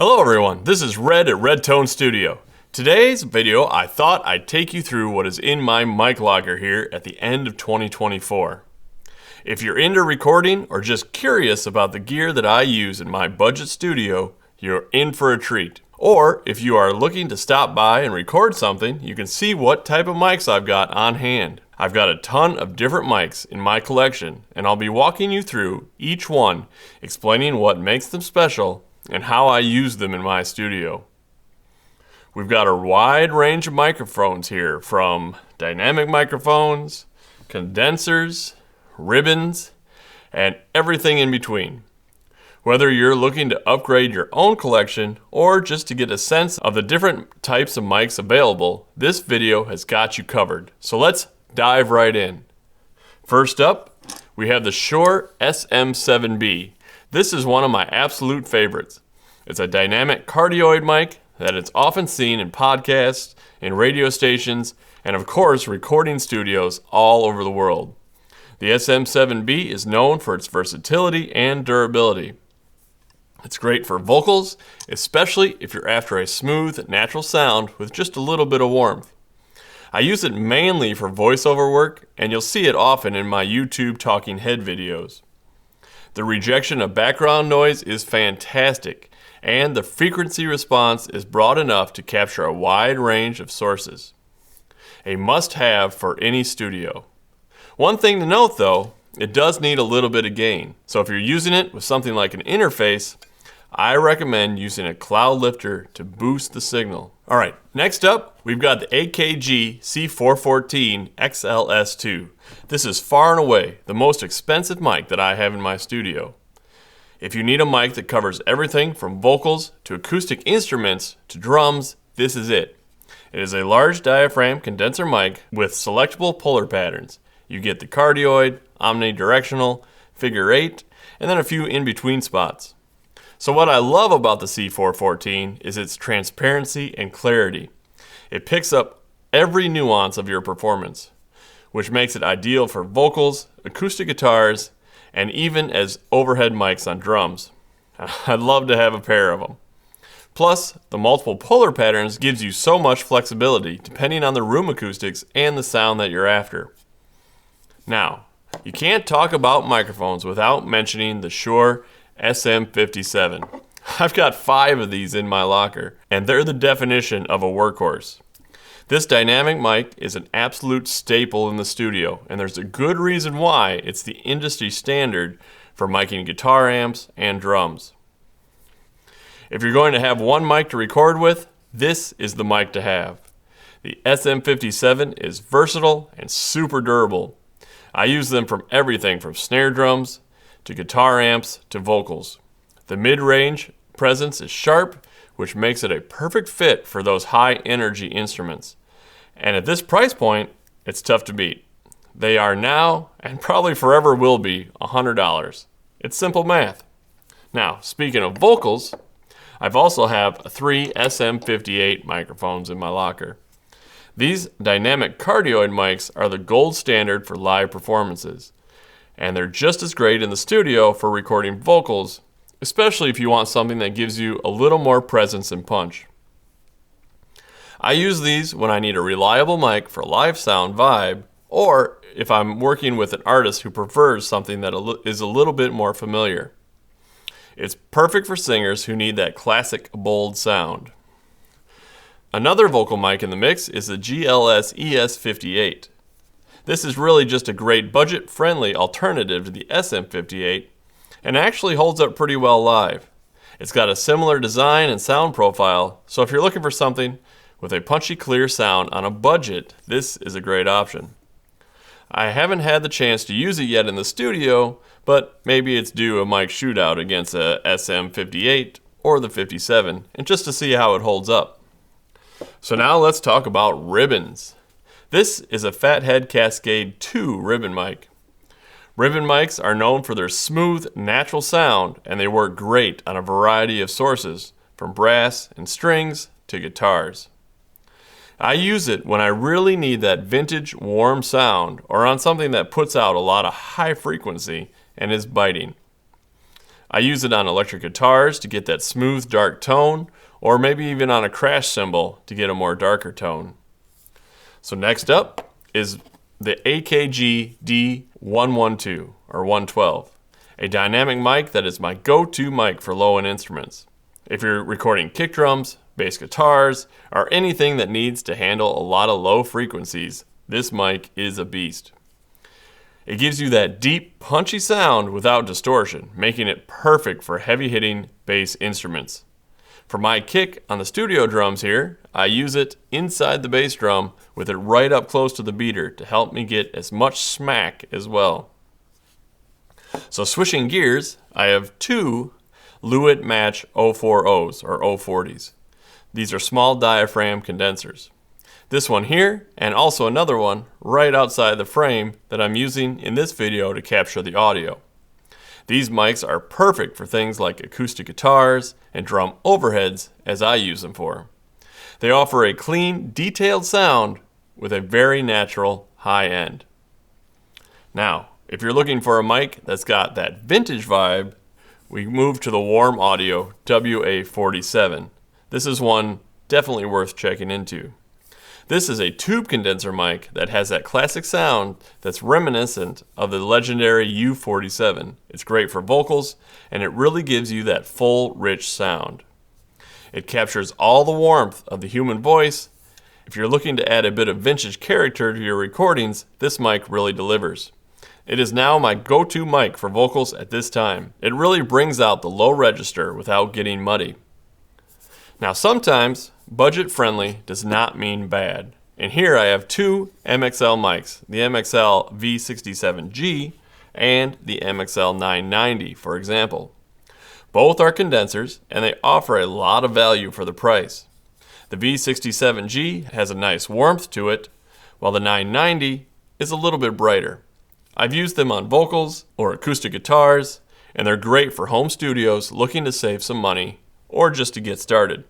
Hello everyone, this is Red at REDtone Studio. Today's video, I thought I'd take you through what is in my mic locker here at the end of 2024. If you're into recording or just curious about the gear that I use in my budget studio, you're in for a treat. Or if you are looking to stop by and record something, you can see what type of mics I've got on hand. I've got a ton of different mics in my collection, and I'll be walking you through each one, explaining what makes them special and how I use them in my studio. We've got a wide range of microphones here, from dynamic microphones, condensers, ribbons, and everything in between. Whether you're looking to upgrade your own collection or just to get a sense of the different types of mics available, this video has got you covered. So let's dive right in. First up, we have the Shure SM7B. This is one of my absolute favorites. It's a dynamic cardioid mic that is often seen in podcasts, in radio stations, and of course recording studios all over the world. The SM7B is known for its versatility and durability. It's great for vocals, especially if you're after a smooth, natural sound with just a little bit of warmth. I use it mainly for voiceover work, and you'll see it often in my YouTube talking head videos. The rejection of background noise is fantastic, and the frequency response is broad enough to capture a wide range of sources. A must-have for any studio. One thing to note though, it does need a little bit of gain. So if you're using it with something like an interface, I recommend using a cloud lifter to boost the signal. Alright, next up, we've got the AKG C414 XLS2. This is far and away the most expensive mic that I have in my studio. If you need a mic that covers everything from vocals to acoustic instruments to drums, this is it. It is a large diaphragm condenser mic with selectable puller patterns. You get the cardioid, omnidirectional, figure 8, and then a few in-between spots. So what I love about the C414 is its transparency and clarity. It picks up every nuance of your performance, which makes it ideal for vocals, acoustic guitars, and even as overhead mics on drums. I'd love to have a pair of them. Plus, the multiple puller patterns gives you so much flexibility depending on the room acoustics and the sound that you're after. Now, you can't talk about microphones without mentioning the Shure SM57. I've got 5 of these in my locker, and they're the definition of a workhorse. This dynamic mic is an absolute staple in the studio, and there's a good reason why it's the industry standard for miking guitar amps and drums. If you're going to have one mic to record with, this is the mic to have. The SM57 is versatile and super durable. I use them from everything from snare drums to guitar amps to vocals. The mid-range presence is sharp, which makes it a perfect fit for those high-energy instruments. And at this price point, it's tough to beat. They are now, and probably forever will be, $100. It's simple math. Now, speaking of vocals, I've also have 3 SM58 microphones in my locker. These dynamic cardioid mics are the gold standard for live performances, and they're just as great in the studio for recording vocals, especially if you want something that gives you a little more presence and punch. I use these when I need a reliable mic for live sound vibe, or if I'm working with an artist who prefers something that is a little bit more familiar. It's perfect for singers who need that classic bold sound. Another vocal mic in the mix is the GLS ES58. This is really just a great budget-friendly alternative to the SM58 and actually holds up pretty well live. It's got a similar design and sound profile, so if you're looking for something with a punchy, clear sound on a budget, this is a great option. I haven't had the chance to use it yet in the studio, but maybe it's due a mic shootout against a SM58 or the 57, and just to see how it holds up. So now let's talk about ribbons. This is a Fathead Cascade 2 ribbon mic. Ribbon mics are known for their smooth, natural sound, and they work great on a variety of sources, from brass and strings to guitars. I use it when I really need that vintage, warm sound or on something that puts out a lot of high frequency and is biting. I use it on electric guitars to get that smooth, dark tone, or maybe even on a crash cymbal to get a more darker tone. So next up is the AKG D112 or 112, a dynamic mic that is my go-to mic for low-end instruments. If you're recording kick drums, bass guitars, or anything that needs to handle a lot of low frequencies, this mic is a beast. It gives you that deep, punchy sound without distortion, making it perfect for heavy-hitting bass instruments. For my kick on the studio drums here, I use it inside the bass drum with it right up close to the beater to help me get as much smack as well. So switching gears, I have two Lewitt Match 040s or 040s. These are small diaphragm condensers. This one here, and also another one right outside the frame that I'm using in this video to capture the audio. These mics are perfect for things like acoustic guitars and drum overheads, as I use them for. They offer a clean, detailed sound with a very natural high end. Now, if you're looking for a mic that's got that vintage vibe, we move to the Warm Audio WA47. This is one definitely worth checking into. This is a tube condenser mic that has that classic sound that's reminiscent of the legendary U47. It's great for vocals, and it really gives you that full, rich sound. It captures all the warmth of the human voice. If you're looking to add a bit of vintage character to your recordings, this mic really delivers. It is now my go-to mic for vocals at this time. It really brings out the low register without getting muddy. Now sometimes, budget-friendly does not mean bad. And here I have two MXL mics, the MXL V67G and the MXL 990, for example. Both are condensers, and they offer a lot of value for the price. The V67G has a nice warmth to it, while the 990 is a little bit brighter. I've used them on vocals or acoustic guitars, and they're great for home studios looking to save some money or just to get started.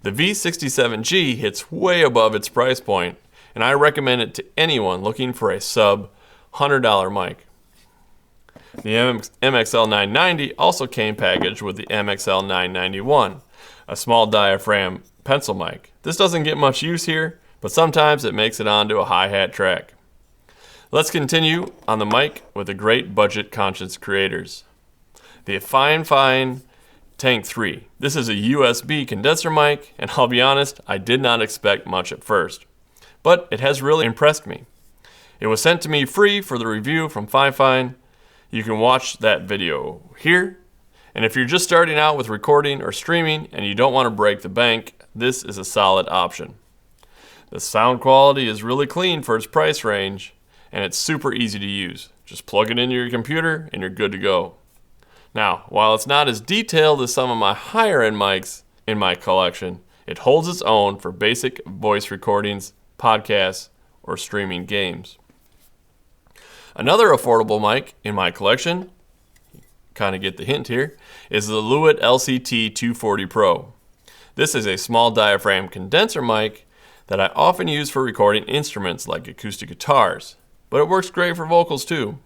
The V67G hits way above its price point, and I recommend it to anyone looking for a sub $100 mic. The MXL 990 also came packaged with the MXL 991, a small diaphragm pencil mic. This doesn't get much use here, but sometimes it makes it onto a hi-hat track. Let's continue on the mic with the great budget-conscious creators. The Fine Tank 3. This is a USB condenser mic, and I'll be honest, I did not expect much at first. But it has really impressed me. It was sent to me free for the review from Fine. You can watch that video here. And if you're just starting out with recording or streaming and you don't want to break the bank, this is a solid option. The sound quality is really clean for its price range, and it's super easy to use. Just plug it into your computer and you're good to go. Now, while it's not as detailed as some of my higher-end mics in my collection, it holds its own for basic voice recordings, podcasts, or streaming games. Another affordable mic in my collection, kind of get the hint here, is the Lewitt LCT 240 Pro. This is a small diaphragm condenser mic that I often use for recording instruments like acoustic guitars, but it works great for vocals too.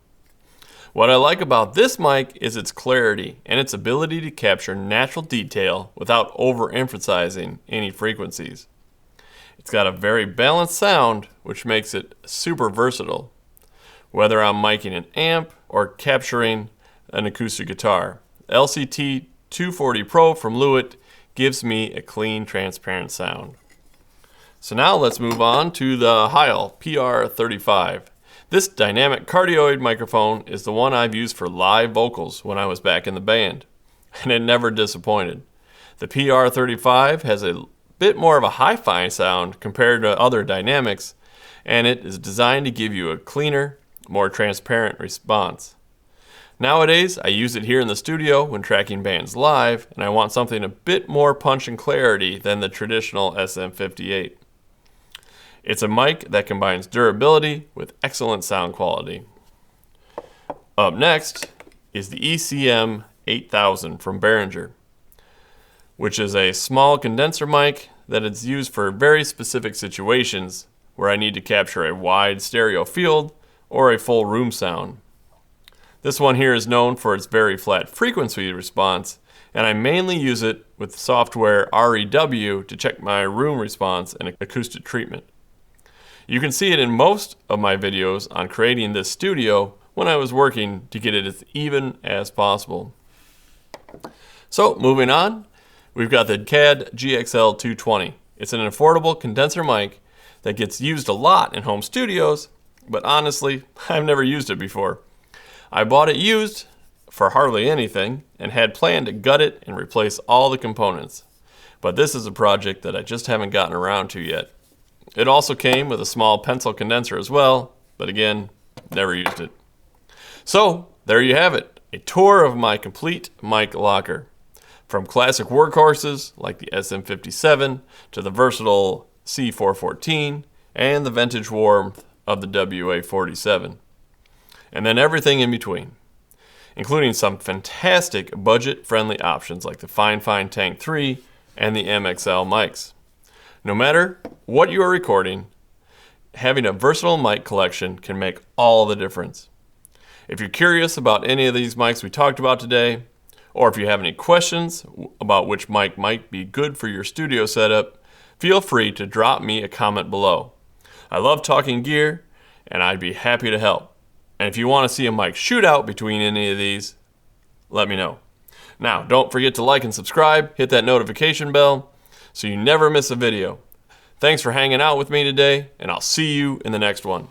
What I like about this mic is its clarity and its ability to capture natural detail without overemphasizing any frequencies. It's got a very balanced sound, which makes it super versatile, whether I'm miking an amp or capturing an acoustic guitar. LCT 240 Pro from Lewitt gives me a clean, transparent sound. So now let's move on to the Heil PR35. This dynamic cardioid microphone is the one I've used for live vocals when I was back in the band, and it never disappointed. The PR35 has a bit more of a hi-fi sound compared to other dynamics, and it is designed to give you a cleaner, more transparent response. Nowadays, I use it here in the studio when tracking bands live, and I want something a bit more punch and clarity than the traditional SM58. It's a mic that combines durability with excellent sound quality. Up next is the ECM 8000 from Behringer, which is a small condenser mic that is used for very specific situations where I need to capture a wide stereo field or a full room sound. This one here is known for its very flat frequency response, and I mainly use it with the software REW to check my room response and acoustic treatment. You can see it in most of my videos on creating this studio when I was working to get it as even as possible. So moving on, we've got the CAD GXL 220. It's an affordable condenser mic that gets used a lot in home studios, but honestly, I've never used it before. I bought it used for hardly anything and had planned to gut it and replace all the components. But this is a project that I just haven't gotten around to yet. It also came with a small pencil condenser as well, but again, never used it. So there you have it, a tour of my complete mic locker. From classic workhorses like the SM57 to the versatile C414 and the vintage warmth of the WA47. And then everything in between, including some fantastic budget-friendly options like the Fine Tank 3 and the MXL mics. No matter what you are recording, having a versatile mic collection can make all the difference. If you're curious about any of these mics we talked about today, or if you have any questions about which mic might be good for your studio setup, feel free to drop me a comment below. I love talking gear, and I'd be happy to help. And if you want to see a mic shootout between any of these, let me know. Now, don't forget to like and subscribe, hit that notification bell so you never miss a video. Thanks for hanging out with me today, and I'll see you in the next one.